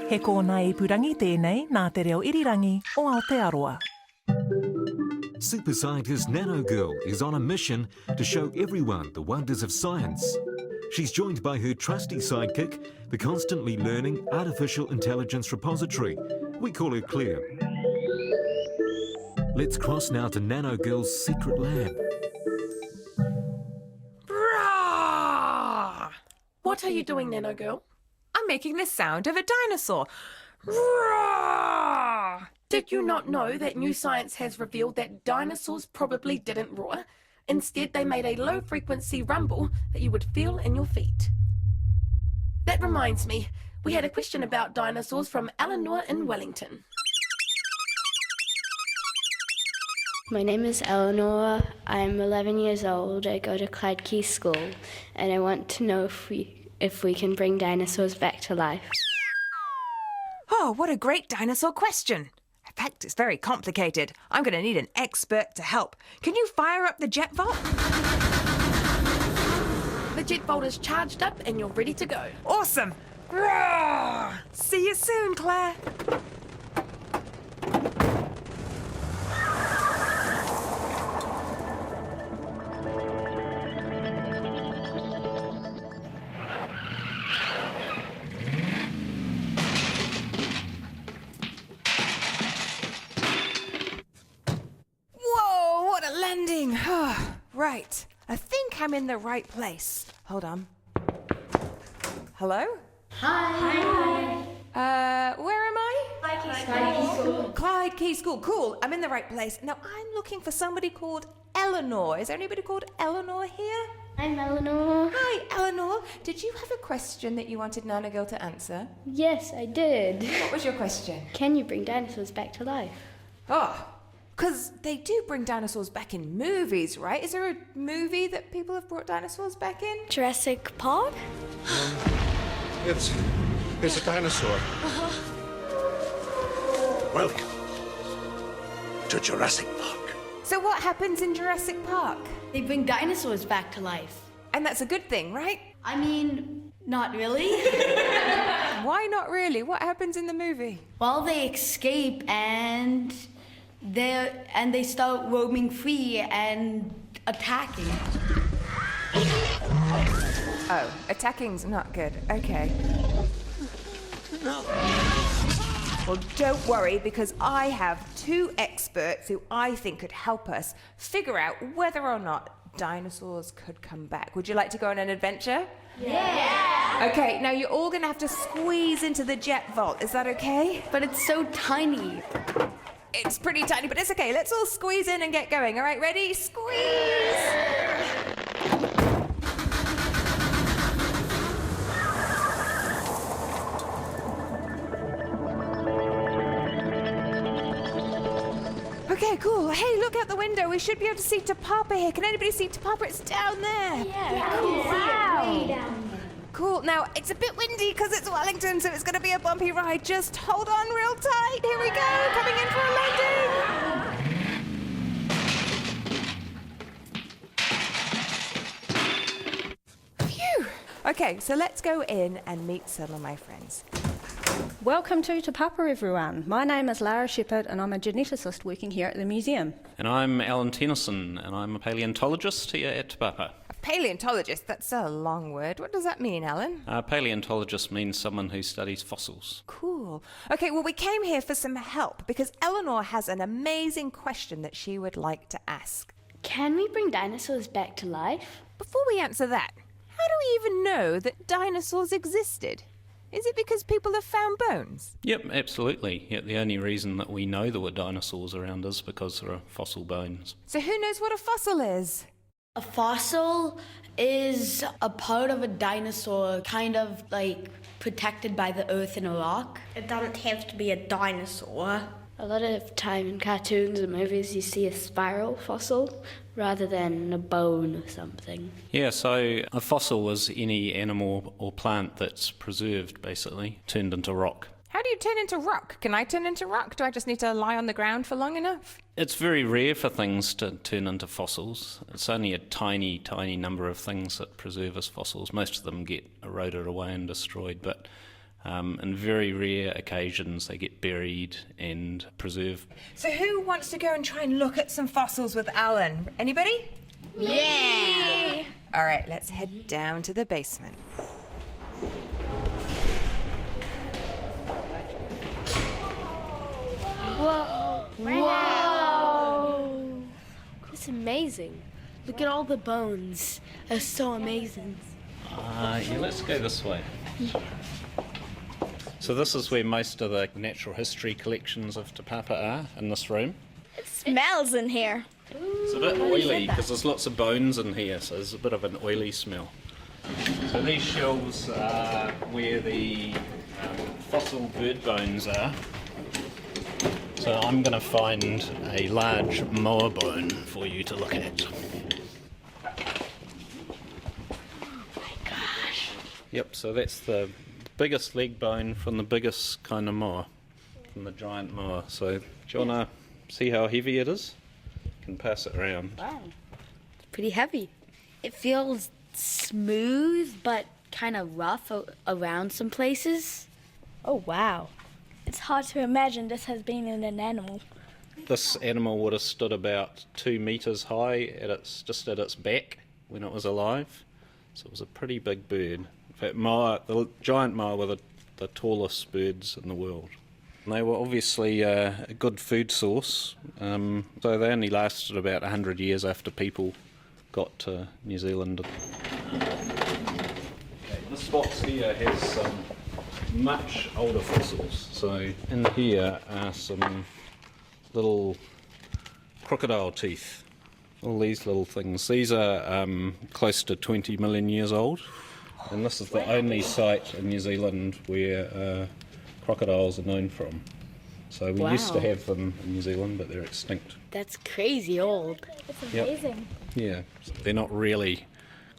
He kōna ipurangi tēnei nā te reo irirangi o Aotearoa. Super scientist Nanogirl is on a mission to show everyone the wonders of science. She's joined by her trusty sidekick, the constantly learning artificial intelligence repository. We call her Claire. Let's cross now to Nanogirl's secret lab. Roar! What are you doing, Nanogirl? I'm making the sound of a dinosaur. Roar! Did you not know that new science has revealed that dinosaurs probably didn't roar? Instead, they made a low-frequency rumble that you would feel in your feet. That reminds me, we had a question about dinosaurs from Eleanor in Wellington. My name is Eleanor. I'm 11 years old. I go to Clyde Key School, and I want to know if we can bring dinosaurs back to life. Oh, what a great dinosaur question. In fact, it's very complicated. I'm going to need an expert to help. Can you fire up the jet vault? The jet vault is charged up and you're ready to go. Awesome! Roar! See you soon, Claire. Whoa, what a landing! Right, I think I'm in the right place. Hold on. Hello? Hi. Where am I? Clyde Key School. Clyde Key School. Cool, I'm in the right place. Now, I'm looking for somebody called Eleanor. Is there anybody called Eleanor here? I'm Eleanor. Hi, Eleanor. Did you have a question that you wanted Nanogirl to answer? Yes, I did. What was your question? Can you bring dinosaurs back to life? Oh, because they do bring dinosaurs back in movies, right? Is there a movie that people have brought dinosaurs back in? Jurassic Park? It's a dinosaur. Welcome to Jurassic Park. So what happens in Jurassic Park? They bring dinosaurs back to life. And that's a good thing, right? I mean, not really. Why not really? What happens in the movie? Well, they escape and they start roaming free and attacking. Oh, attacking's not good. Okay. Well, don't worry, because I have two experts who I think could help us figure out whether or not dinosaurs could come back. Would you like to go on an adventure? Yeah! Okay, now you're all going to have to squeeze into the jet vault. Is that okay? But it's so tiny. It's pretty tiny, but it's okay. Let's all squeeze in and get going. All right, ready? Squeeze! Okay, cool. Hey, look out the window. We should be able to see Tapapa here. Can anybody see Tapapa? It's down there. Yeah, cool. Wow. Cool. Now, it's a bit windy because it's Wellington, so it's going to be a bumpy ride. Just hold on real tight. Here we go. Coming in for a landing. Phew. Okay, so let's go in and meet some of my friends. Welcome to Te Papa, everyone. My name is Lara Shepherd and I'm a geneticist working here at the museum. And I'm Alan Tennyson and I'm a paleontologist here at Te Papa. A paleontologist? That's a long word. What does that mean, Alan? A paleontologist means someone who studies fossils. Cool. Okay, well, we came here for some help because Eleanor has an amazing question that she would like to ask. Can we bring dinosaurs back to life? Before we answer that, how do we even know that dinosaurs existed? Is it because people have found bones? Yep, absolutely. Yet the only reason that we know there were dinosaurs around is because there are fossil bones. So who knows what a fossil is? A fossil is a part of a dinosaur, kind of like protected by the earth in a rock. It doesn't have to be a dinosaur. A lot of time in cartoons and movies you see a spiral fossil rather than a bone or something. Yeah, so a fossil is any animal or plant that's preserved, basically, turned into rock. How do you turn into rock? Can I turn into rock? Do I just need to lie on the ground for long enough? It's very rare for things to turn into fossils. It's only a tiny, tiny number of things that preserve as fossils. Most of them get eroded away and destroyed, but In very rare occasions, they get buried and preserved. So who wants to go and try and look at some fossils with Alan? Anybody? Yeah! All right, let's head down to the basement. Whoa! Whoa! It's amazing. Look at all the bones. They're so amazing. Yeah, let's go this way. So this is where most of the natural history collections of Te Papa are, in this room. It smells in here. It's a bit oily because there's lots of bones in here, so there's a bit of an oily smell. So these shelves are where the fossil bird bones are. So I'm going to find a large moa bone for you to look at. Yep, so that's the biggest leg bone from the biggest kind of moa, from the giant moa. So do you want to see how heavy it is? You can pass it around. Wow. It's pretty heavy. It feels smooth but kind of rough around some places. Oh, wow. It's hard to imagine this has been in an animal. This animal would have stood about 2 metres high just at its back when it was alive. So it was a pretty big bird. In fact, the giant moa were the tallest birds in the world. And they were obviously a good food source, so they only lasted about 100 years after people got to New Zealand. Okay, this box here has some much older fossils. So in here are some little crocodile teeth. All these little things. These are close to 20 million years old. And this is the only site in New Zealand where crocodiles are known from. So we used to have them in New Zealand, but they're extinct. That's crazy old. It's amazing. Yeah, they're not really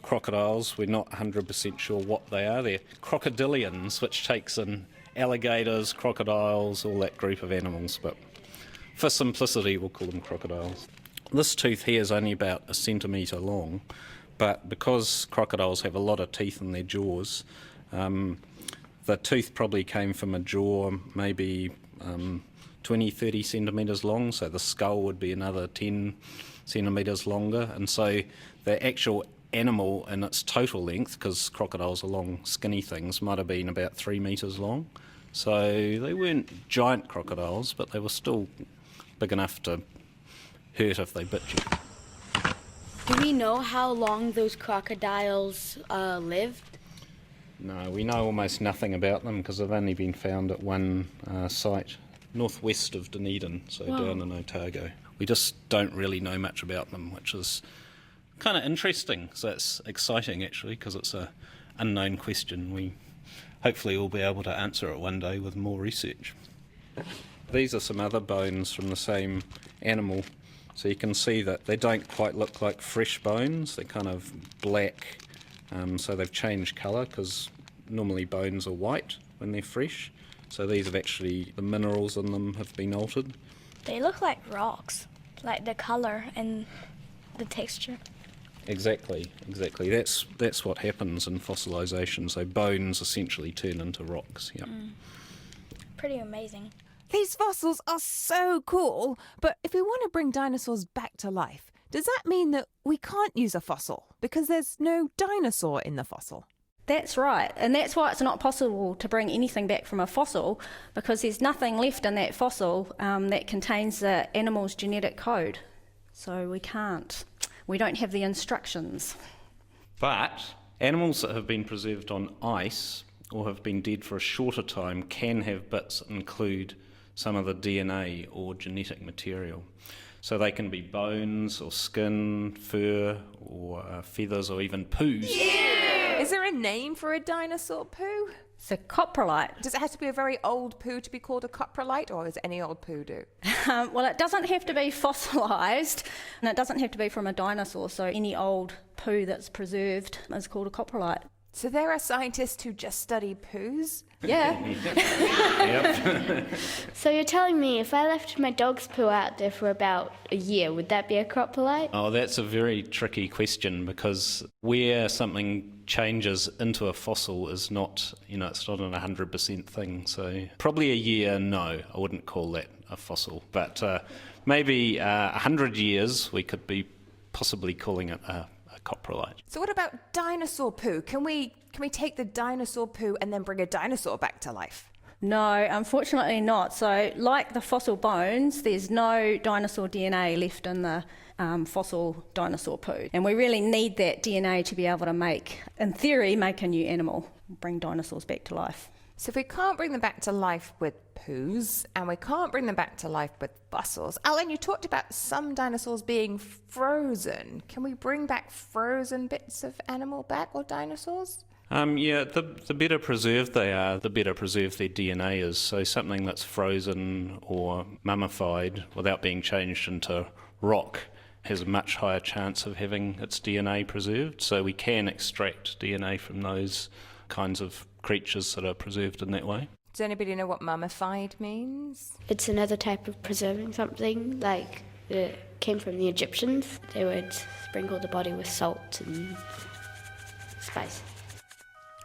crocodiles. We're not 100% sure what they are. They're crocodilians, which takes in alligators, crocodiles, all that group of animals. But for simplicity, we'll call them crocodiles. This tooth here is only about 1 centimetre long. But because crocodiles have a lot of teeth in their jaws, the tooth probably came from a jaw maybe 20, 30 centimetres long, so the skull would be another 10 centimetres longer. And so the actual animal in its total length, because crocodiles are long, skinny things, might have been about 3 metres long. So they weren't giant crocodiles, but they were still big enough to hurt if they bit you. Do we know how long those crocodiles lived? No, we know almost nothing about them because they've only been found at one site northwest of Dunedin, so down in Otago. We just don't really know much about them, which is kind of interesting. So it's exciting actually because it's an unknown question. We hopefully will be able to answer it one day with more research. These are some other bones from the same animal. So you can see that they don't quite look like fresh bones. They're kind of black, so they've changed colour because normally bones are white when they're fresh. So these have actually, the minerals in them have been altered. They look like rocks, like the colour and the texture. Exactly. That's what happens in fossilisation. So bones essentially turn into rocks. Yep. Pretty amazing. These fossils are so cool, but if we want to bring dinosaurs back to life, does that mean that we can't use a fossil because there's no dinosaur in the fossil? That's right, and that's why it's not possible to bring anything back from a fossil, because there's nothing left in that fossil that contains the animal's genetic code. So we can't. We don't have the instructions. But animals that have been preserved on ice or have been dead for a shorter time can have bits that include some of the DNA or genetic material. So they can be bones or skin, fur or feathers or even poos. Yeah! Is there a name for a dinosaur poo? It's a coprolite. Does it have to be a very old poo to be called a coprolite, or does any old poo do? Well, it doesn't have to be fossilised, and it doesn't have to be from a dinosaur, so any old poo that's preserved is called a coprolite. So there are scientists who just study poos? Yeah. Yep. So you're telling me if I left my dog's poo out there for about a year, would that be a coprolite? Oh, that's a very tricky question, because where something changes into a fossil is not, it's not an 100% thing. So probably a year, no, I wouldn't call that a fossil. But maybe 100 years, we could be possibly calling it a coprolite. So what about dinosaur poo? Can we take the dinosaur poo and then bring a dinosaur back to life? No, unfortunately not. So like the fossil bones, there's no dinosaur DNA left in the fossil dinosaur poo. And we really need that DNA to be able to in theory, make a new animal, bring dinosaurs back to life. So if we can't bring them back to life with poos, and we can't bring them back to life with fossils, Alan, you talked about some dinosaurs being frozen. Can we bring back frozen bits of animal back, or dinosaurs? Yeah, the better preserved they are, the better preserved their DNA is. So something that's frozen or mummified without being changed into rock has a much higher chance of having its DNA preserved. So we can extract DNA from those kinds of creatures that are preserved in that way. Does anybody know what mummified means? It's another type of preserving something, like it came from the Egyptians. They would sprinkle the body with salt and spice.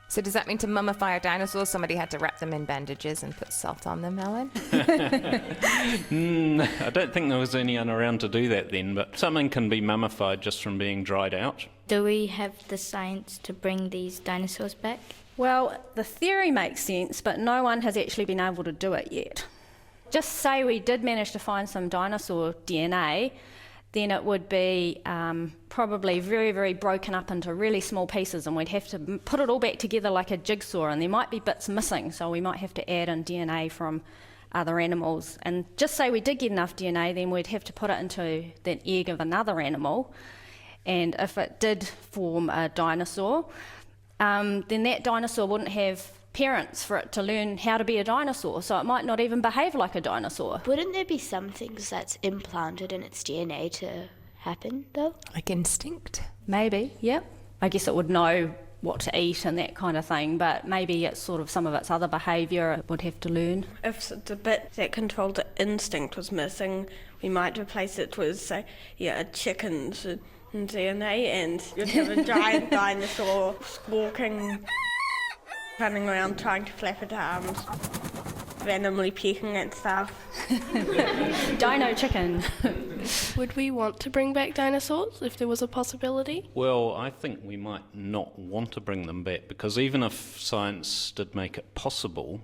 So does that mean to mummify a dinosaur, somebody had to wrap them in bandages and put salt on them, Alan? I don't think there was anyone around to do that then, but something can be mummified just from being dried out. Do we have the science to bring these dinosaurs back? Well, the theory makes sense, but no one has actually been able to do it yet. Just say we did manage to find some dinosaur DNA, then it would be probably very, very broken up into really small pieces, and we'd have to put it all back together like a jigsaw, and there might be bits missing, so we might have to add in DNA from other animals. And just say we did get enough DNA, then we'd have to put it into the egg of another animal, and if it did form a dinosaur, then that dinosaur wouldn't have parents for it to learn how to be a dinosaur, so it might not even behave like a dinosaur. Wouldn't there be some things that's implanted in its DNA to happen, though? Like instinct? Maybe, yep. I guess it would know what to eat and that kind of thing, but maybe it's sort of some of its other behaviour it would have to learn. If the bit that controlled the instinct was missing, we might replace it with, say, a chicken's DNA, and you'd have a giant dinosaur squawking, running around trying to flap its arms, randomly pecking at stuff. Dino chicken. Would we want to bring back dinosaurs if there was a possibility? Well, I think we might not want to bring them back, because even if science did make it possible,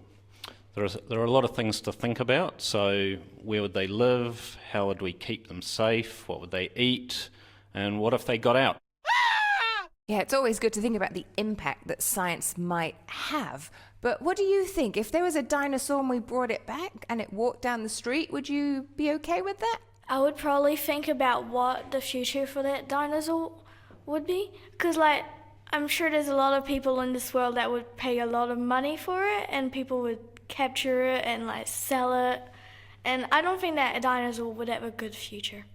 there are a lot of things to think about. So where would they live? How would we keep them safe? What would they eat? And what if they got out? Yeah, it's always good to think about the impact that science might have. But what do you think? If there was a dinosaur and we brought it back and it walked down the street, would you be okay with that? I would probably think about what the future for that dinosaur would be. Because, I'm sure there's a lot of people in this world that would pay a lot of money for it, and people would capture it and, sell it. And I don't think that a dinosaur would have a good future.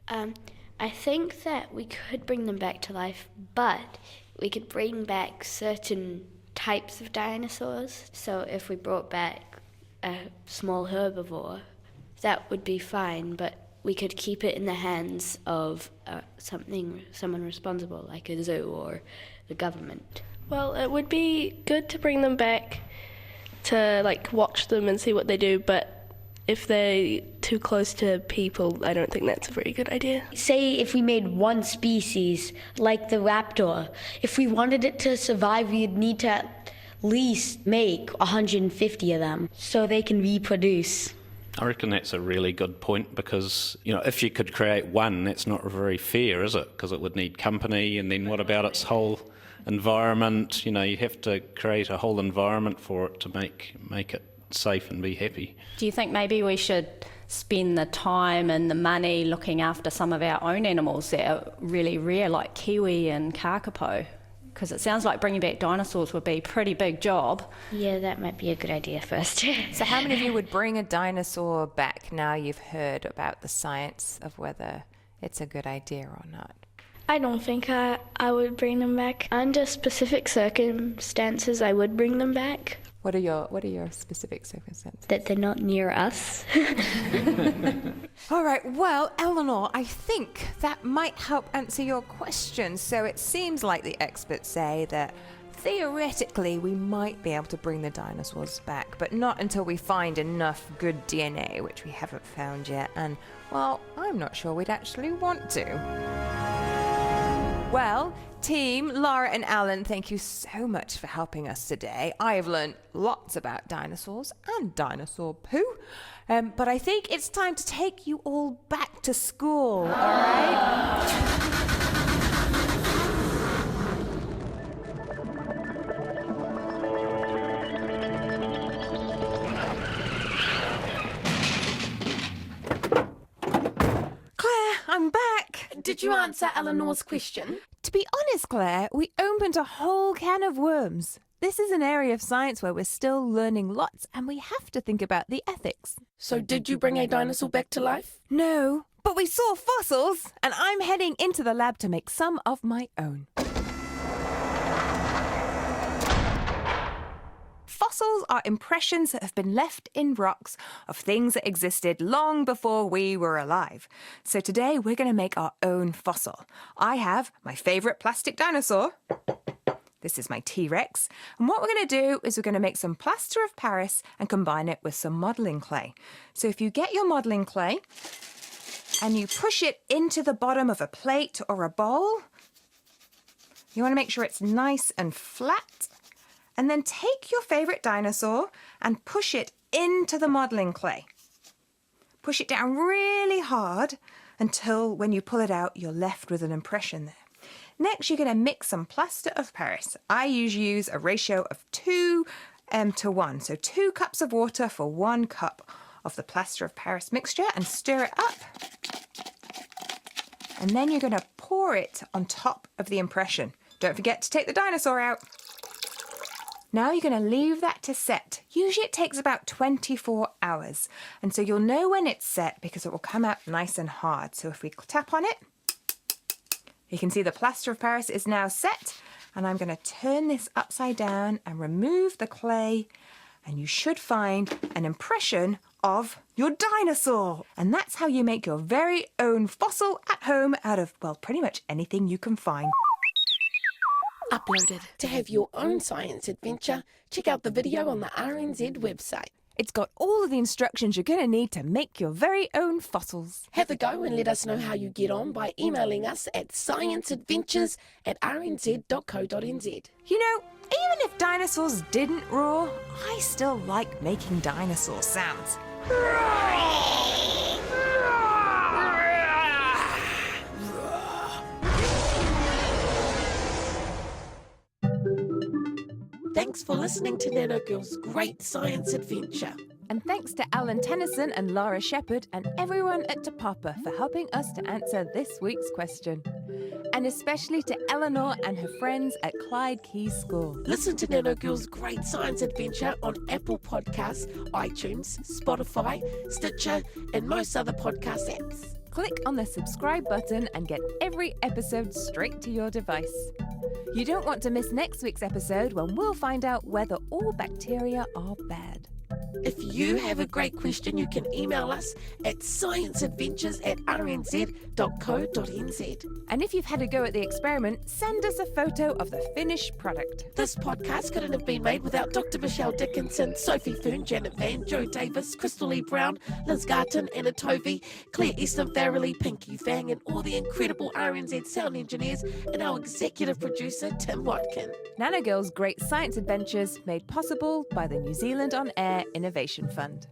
I think that we could bring them back to life, but we could bring back certain types of dinosaurs. So if we brought back a small herbivore, that would be fine, but we could keep it in the hands of someone responsible, like a zoo or the government. Well, it would be good to bring them back to watch them and see what they do, but if they're too close to people, I don't think that's a very good idea. Say if we made one species, like the raptor, if we wanted it to survive, we'd need to at least make 150 of them so they can reproduce. I reckon that's a really good point, because, if you could create one, that's not very fair, is it? Because it would need company, and then what about its whole environment? You have to create a whole environment for it to make it safe and be happy. Do you think maybe we should spend the time and the money looking after some of our own animals that are really rare, like kiwi and kakapo? Because it sounds like bringing back dinosaurs would be a pretty big job. Yeah, that might be a good idea first. So how many of you would bring a dinosaur back now you've heard about the science of whether it's a good idea or not? I don't think I would bring them back. Under specific circumstances, I would bring them back. What are your specific circumstances? That they're not near us. All right, well, Eleanor, I think that might help answer your question. So it seems like the experts say that theoretically we might be able to bring the dinosaurs back, but not until we find enough good DNA, which we haven't found yet. And, well, I'm not sure we'd actually want to. Well, team, Lara and Alan, thank you so much for helping us today. I have learned lots about dinosaurs and dinosaur poo, but I think it's time to take you all back to school, all right? Claire, I'm back. Did you answer Eleanor's question? To be honest, Claire, we opened a whole can of worms. This is an area of science where we're still learning lots and we have to think about the ethics. So did you bring a dinosaur back to life? No, but we saw fossils and I'm heading into the lab to make some of my own. Fossils are impressions that have been left in rocks of things that existed long before we were alive. So today we're going to make our own fossil. I have my favourite plastic dinosaur. This is my T-Rex. And what we're going to do is we're going to make some plaster of Paris and combine it with some modelling clay. So if you get your modelling clay and you push it into the bottom of a plate or a bowl, you want to make sure it's nice and flat. And then take your favourite dinosaur and push it into the modelling clay. Push it down really hard until when you pull it out, you're left with an impression there. Next, you're going to mix some plaster of Paris. I usually use a ratio of 2 to 1. So 2 cups of water for 1 cup of the plaster of Paris mixture and stir it up. And then you're going to pour it on top of the impression. Don't forget to take the dinosaur out. Now you're going to leave that to set. Usually it takes about 24 hours. And so you'll know when it's set because it will come out nice and hard. So if we tap on it, you can see the plaster of Paris is now set. And I'm going to turn this upside down and remove the clay. And you should find an impression of your dinosaur. And that's how you make your very own fossil at home out of, well, pretty much anything you can find. Uploaded. To have your own science adventure, check out the video on the RNZ website. It's got all of the instructions you're going to need to make your very own fossils. Have a go and let us know how you get on by emailing us at scienceadventures@rnz.co.nz. You know, even if dinosaurs didn't roar, I still like making dinosaur sounds. Thanks for listening to Nanogirl's Great Science Adventure. And thanks to Alan Tennyson and Laura Shepherd and everyone at Te Papa for helping us to answer this week's question. And especially to Eleanor and her friends at Clyde Key School. Listen to Nanogirl's Great Science Adventure on Apple Podcasts, iTunes, Spotify, Stitcher, and most other podcast apps. Click on the subscribe button and get every episode straight to your device. You don't want to miss next week's episode when we'll find out whether all bacteria are bad. If you have a great question, you can email us at scienceadventures@rnz.co.nz. And if you've had a go at the experiment, send us a photo of the finished product. This podcast couldn't have been made without Dr. Michelle Dickinson, Sophie Foon, Janet Van, Joe Davis, Crystal Lee Brown, Liz Garton, Anna Tovey, Claire Easton Farrelly, Pinky Fang, and all the incredible RNZ sound engineers, and our executive producer, Tim Watkin. Nanogirl's Great Science Adventures made possible by the New Zealand On Air Innovation Fund.